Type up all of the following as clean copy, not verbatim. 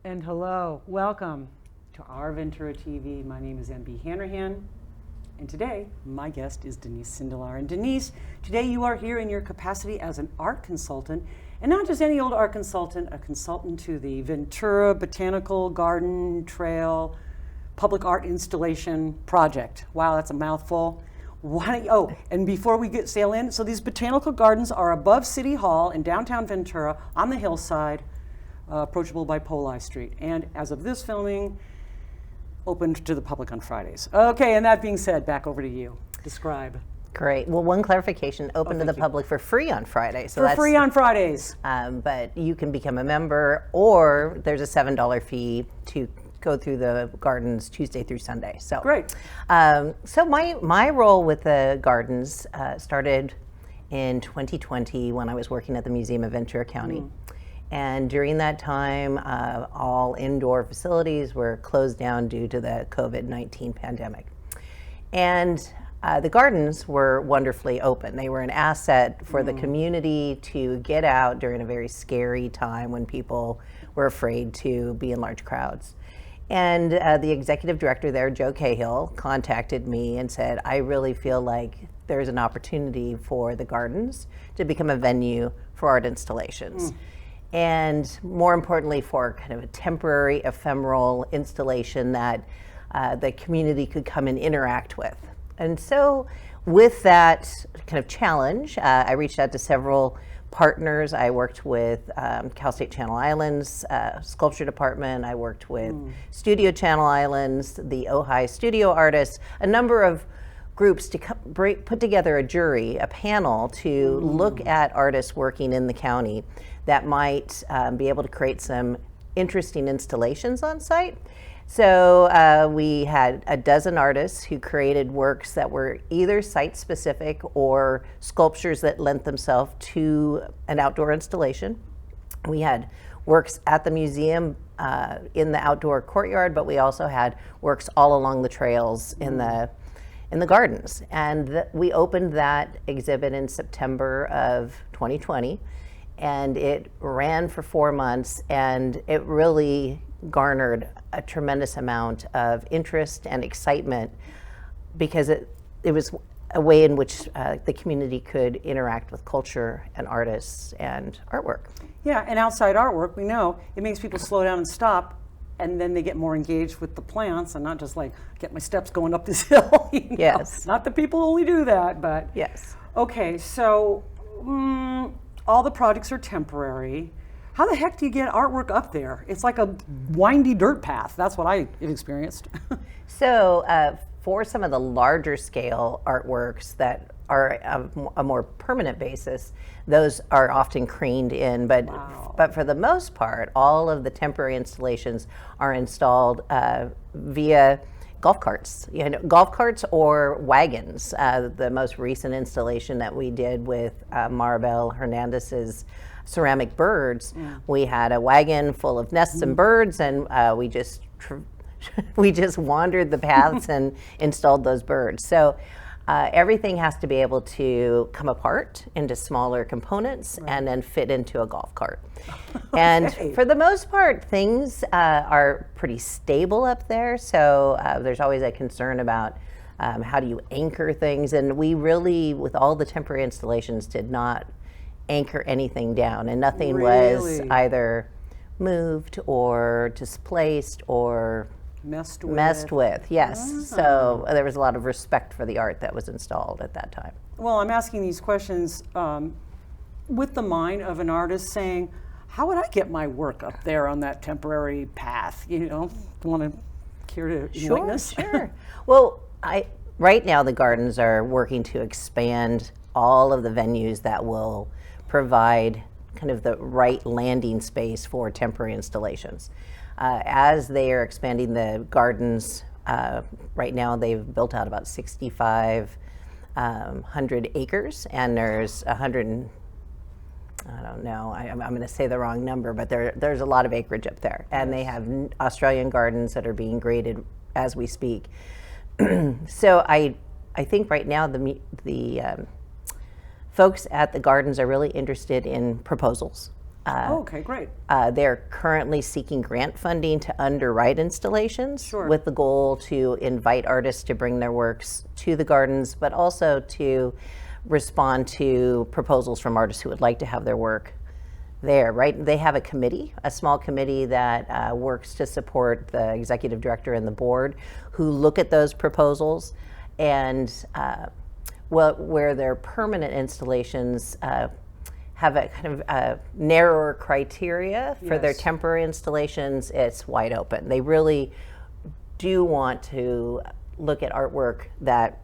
And hello, welcome to Our Ventura TV. My name is MB Hanrahan, and today my guest is Denise Sindelar. And Denise, today you are here in your capacity as an art consultant, and not just any old art consultant, a consultant to the Ventura Botanical Garden Trail Public Art Installation Project. Wow, that's a mouthful. And before we sail in, so these botanical gardens are above City Hall in downtown Ventura on the hillside, approachable by Poli Street. And as of this filming, opened to the public on Fridays. Okay, and that being said, back over to you. Describe. Great. Well, one clarification, open to the public for free on Friday. So that's free on Fridays. But you can become a member, or there's a $7 fee to go through the gardens Tuesday through Sunday. So great. So my role with the gardens started in 2020 when I was working at the Museum of Ventura County. And during that time, all indoor facilities were closed down due to the COVID-19 pandemic. And the gardens were wonderfully open. They were an asset for the community to get out during a very scary time when people were afraid to be in large crowds. And the executive director there, Joe Cahill, contacted me and said, I really feel like there's an opportunity for the gardens to become a venue for art installations. And more importantly, for kind of a temporary, ephemeral installation that the community could come and interact with. And so with that kind of challenge, I reached out to several partners. I worked with Cal State Channel Islands Sculpture Department. I worked with Studio Channel Islands, the Ojai Studio Artists, a number of groups to put together a jury, a panel to look at artists working in the county that might be able to create some interesting installations on site. So we had a dozen artists who created works that were either site-specific or sculptures that lent themselves to an outdoor installation. We had works at the museum in the outdoor courtyard, but we also had works all along the trails in the gardens. And we opened that exhibit in September of 2020, and it ran for 4 months, and it really garnered a tremendous amount of interest and excitement because it was a way in which the community could interact with culture and artists and artwork. Yeah, and outside artwork, we know it makes people slow down and stop, and then they get more engaged with the plants and not just like get my steps going up this hill. Yes. Not that people only do that, but yes. Okay, so all the projects are temporary. How the heck do you get artwork up there? It's like a windy dirt path. That's what I experienced. So for some of the larger scale artworks that are a more permanent basis, those are often craned in. But for the most part, all of the temporary installations are installed via golf carts, golf carts or wagons. The most recent installation that we did with Maribel Hernandez's ceramic birds, we had a wagon full of nests and birds, and we just wandered the paths and installed those birds. So everything has to be able to come apart into smaller components and then fit into a golf cart. And for the most part, things are pretty stable up there. So there's always a concern about how do you anchor things. And we really, with all the temporary installations, did not anchor anything down, and nothing was either moved or displaced or messed with. Yes. So there was a lot of respect for the art that was installed at that time. Well, I'm asking these questions with the mind of an artist saying, how would I get my work up there on that temporary path? Care to enlighten us? Sure. Well, right now the gardens are working to expand all of the venues that will provide kind of the right landing space for temporary installations. As they are expanding the gardens, right now they've built out about 6,500 acres, and there's 100, I don't know, I'm going to say the wrong number, but there's a lot of acreage up there. And they have Australian gardens that are being graded as we speak. So I think right now the folks at the gardens are really interested in proposals. Okay, great. They're currently seeking grant funding to underwrite installations Sure. with the goal to invite artists to bring their works to the gardens, but also to respond to proposals from artists who would like to have their work there, right? They have a committee, a small committee that works to support the executive director and the board who look at those proposals, and where their permanent installations have a kind of narrower criteria for their Yes. temporary installations, it's wide open. They really do want to look at artwork that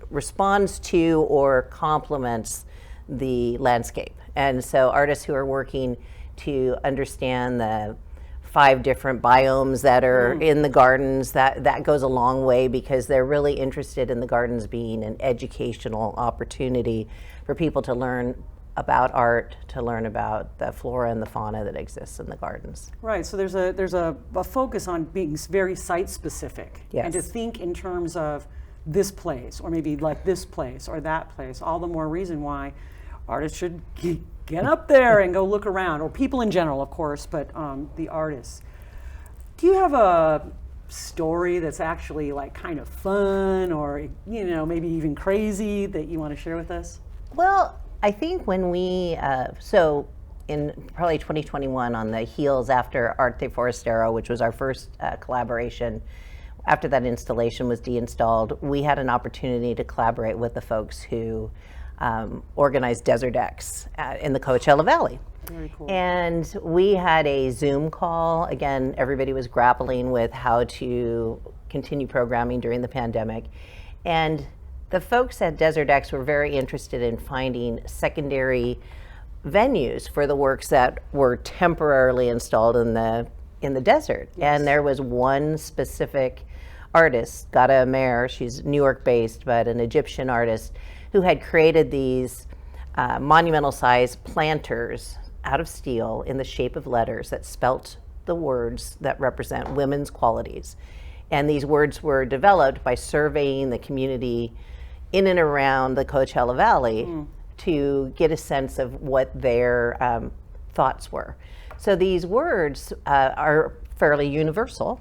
responds to or complements the landscape. And so artists who are working to understand the 5 different biomes that are in the gardens, that goes a long way, because they're really interested in the gardens being an educational opportunity for people to learn about art, to learn about the flora and the fauna that exists in the gardens. Right, so there's a focus on being very site specific. Yes. And to think in terms of this place, or maybe like this place or that place, all the more reason why artists should get up there and go look around, or people in general, of course, but the artists. Do you have a story that's actually like kind of fun, or maybe even crazy, that you want to share with us? Well, I think when we, so in probably 2021, on the heels after Arte Forestero, which was our first collaboration, after that installation was deinstalled, we had an opportunity to collaborate with the folks who organized Desert X in the Coachella Valley. Very cool. And we had a Zoom call. Again, everybody was grappling with how to continue programming during the pandemic. And the folks at Desert X were very interested in finding secondary venues for the works that were temporarily installed in the desert. Yes. And there was one specific artist, Gada Amer, she's New York based, but an Egyptian artist, who had created these monumental size planters out of steel in the shape of letters that spelt the words that represent women's qualities. And these words were developed by surveying the community in and around the Coachella Valley to get a sense of what their thoughts were. So these words are fairly universal,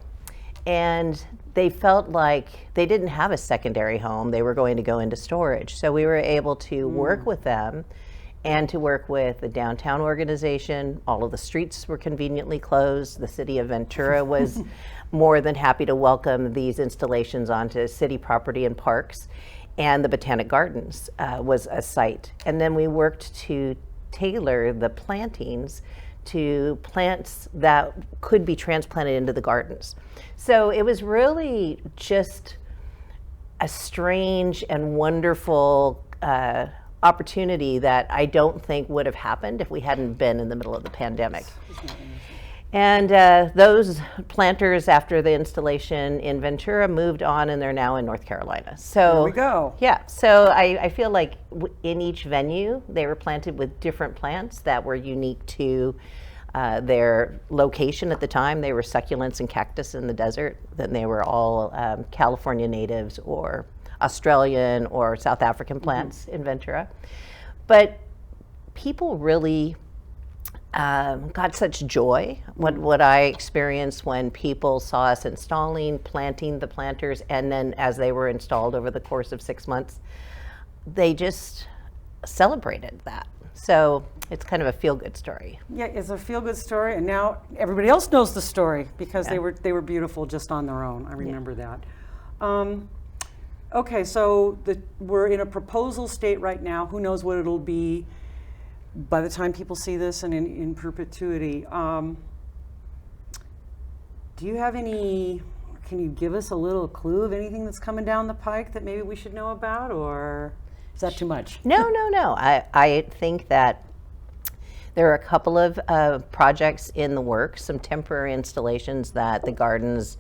and they felt like they didn't have a secondary home. They were going to go into storage. So we were able to work with them and to work with the downtown organization. All of the streets were conveniently closed. The city of Ventura was more than happy to welcome these installations onto city property and parks. And the Botanic Gardens was a site. And then we worked to tailor the plantings to plants that could be transplanted into the gardens. So it was really just a strange and wonderful opportunity that I don't think would have happened if we hadn't been in the middle of the pandemic. And those planters, after the installation in Ventura, moved on, and they're now in North Carolina. So There we go. yeah, so I feel like in each venue, they were planted with different plants that were unique to their location at the time. They were succulents and cactus in the desert. Then they were all California natives or Australian or South African plants in Ventura. But people really got such joy. What I experienced when people saw us installing, planting the planters, and then as they were installed over the course of 6 months, they just celebrated that. So it's kind of a feel-good story. Yeah, it's a feel-good story, and now everybody else knows the story because they were beautiful just on their own. I remember that. Okay, so we're in a proposal state right now. Who knows what it'll be by the time people see this and in perpetuity. Do you have any, can you give us a little clue of anything that's coming down the pike that maybe we should know about, or is that too much? No. I think that there are a couple of projects in the works, some temporary installations that the gardens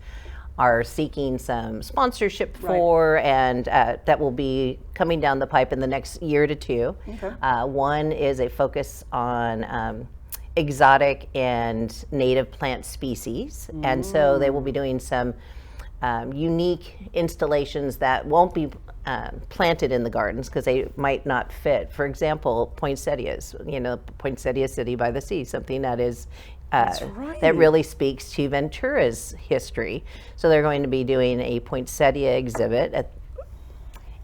are seeking some sponsorship for, and that will be coming down the pipe in the next year to two. Okay. One is a focus on exotic and native plant species, and so they will be doing some unique installations that won't be planted in the gardens because they might not fit. For example, poinsettias, poinsettia city by the sea, something that is that really speaks to Ventura's history. So they're going to be doing a poinsettia exhibit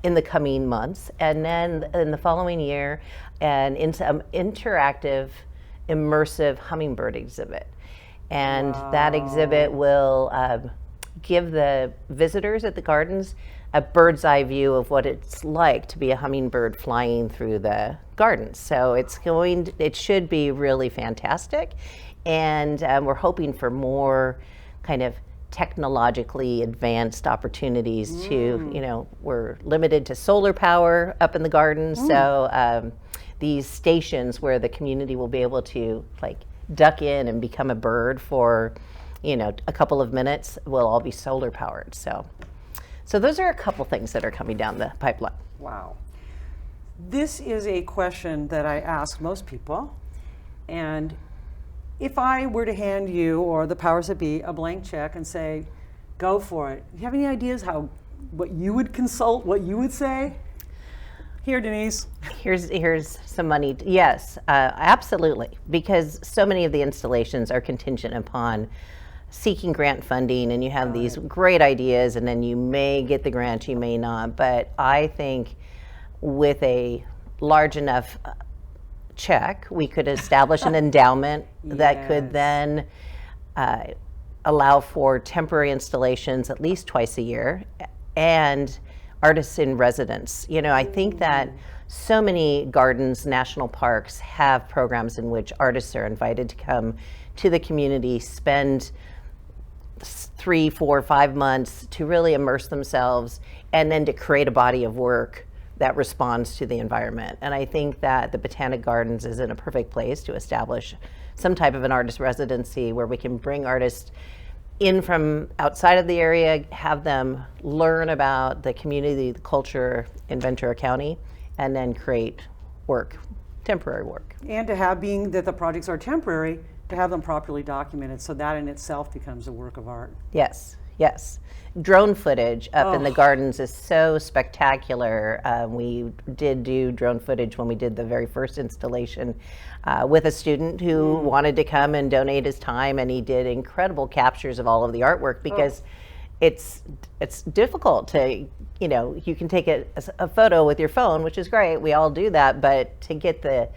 in the coming months, and then in the following year, an interactive, immersive hummingbird exhibit. And that exhibit will give the visitors at the gardens a bird's eye view of what it's like to be a hummingbird flying through the gardens. So it should be really fantastic. And we're hoping for more kind of technologically advanced opportunities to, we're limited to solar power up in the gardens. So these stations where the community will be able to duck in and become a bird for, a couple of minutes will all be solar powered. So those are a couple things that are coming down the pipeline. Wow. This is a question that I ask most people. And if I were to hand you or the powers that be a blank check and say, go for it, do you have any ideas what you would consult, what you would say? Here, Denise. Here's some money. Yes, absolutely. Because so many of the installations are contingent upon seeking grant funding, and you have these great ideas, and then you may get the grant, you may not. But I think with a large enough check, we could establish an endowment that could then allow for temporary installations at least twice a year and artists in residence. I think that so many gardens, national parks have programs in which artists are invited to come to the community, spend 3, 4, 5 months to really immerse themselves, and then to create a body of work that responds to the environment. And I think that the Botanic Gardens is in a perfect place to establish some type of an artist residency where we can bring artists in from outside of the area, have them learn about the community, the culture in Ventura County, and then create work, temporary work. And to have, being that the projects are temporary, to have them properly documented, so that in itself becomes a work of art. Yes. Drone footage up in the gardens is so spectacular. We did do drone footage when we did the very first installation with a student who wanted to come and donate his time, and he did incredible captures of all of the artwork because it's difficult to, you can take a photo with your phone, which is great, we all do that, but to get the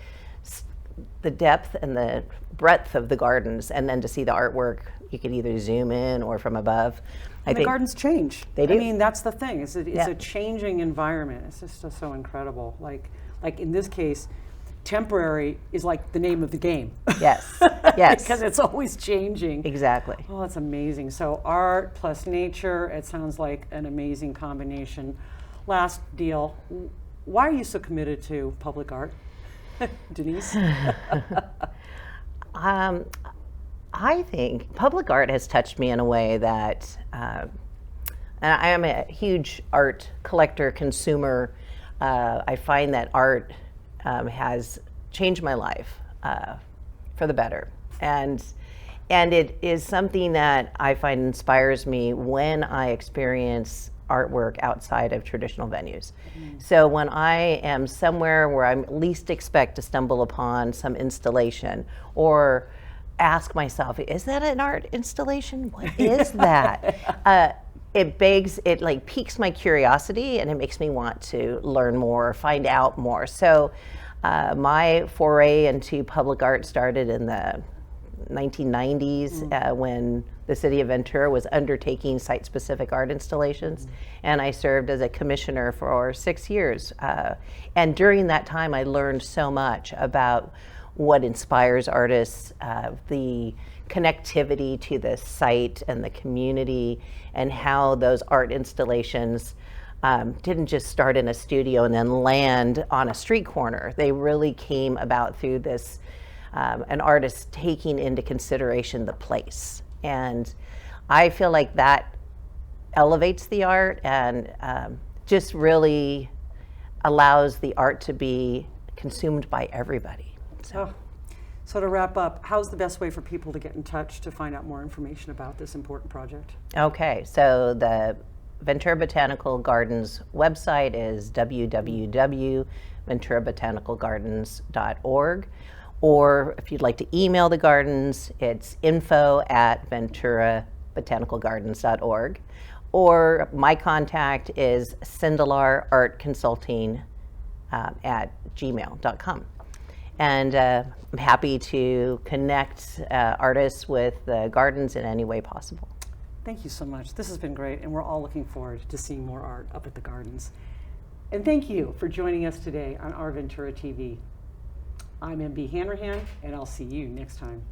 depth and the breadth of the gardens and then to see the artwork, you could either zoom in or from above. And the gardens change. They do. I mean, that's the thing. It's a changing environment. It's just so incredible. Like in this case, temporary is like the name of the game. Yes. Because it's always changing. Exactly. Oh, that's amazing. So art plus nature, it sounds like an amazing combination. Last deal, why are you so committed to public art? Denise? I think public art has touched me in a way that, and I am a huge art collector, consumer. I find that art has changed my life for the better. And it is something that I find inspires me when I experience artwork outside of traditional venues. So when I am somewhere where I least expect to stumble upon some installation, or ask myself, is that an art installation? What is that? It piques my curiosity, and it makes me want to learn more, find out more. So my foray into public art started in the 1990s when the city of Ventura was undertaking site-specific art installations, and I served as a commissioner for 6 years. And during that time, I learned so much about what inspires artists, the connectivity to the site and the community, and how those art installations didn't just start in a studio and then land on a street corner. They really came about through this, an artist taking into consideration the place. And I feel like that elevates the art and just really allows the art to be consumed by everybody. So So to wrap up, how's the best way for people to get in touch to find out more information about this important project? Okay, so the Ventura Botanical Gardens website is www.venturabotanicalgardens.org. Or if you'd like to email the gardens, it's info@venturabotanicalgardens.org. Or my contact is Sindelar Art Consulting at gmail.com. And I'm happy to connect artists with the gardens in any way possible. Thank you so much. This has been great, and we're all looking forward to seeing more art up at the gardens. And thank you for joining us today on Our Ventura TV. I'm MB Hanrahan, and I'll see you next time.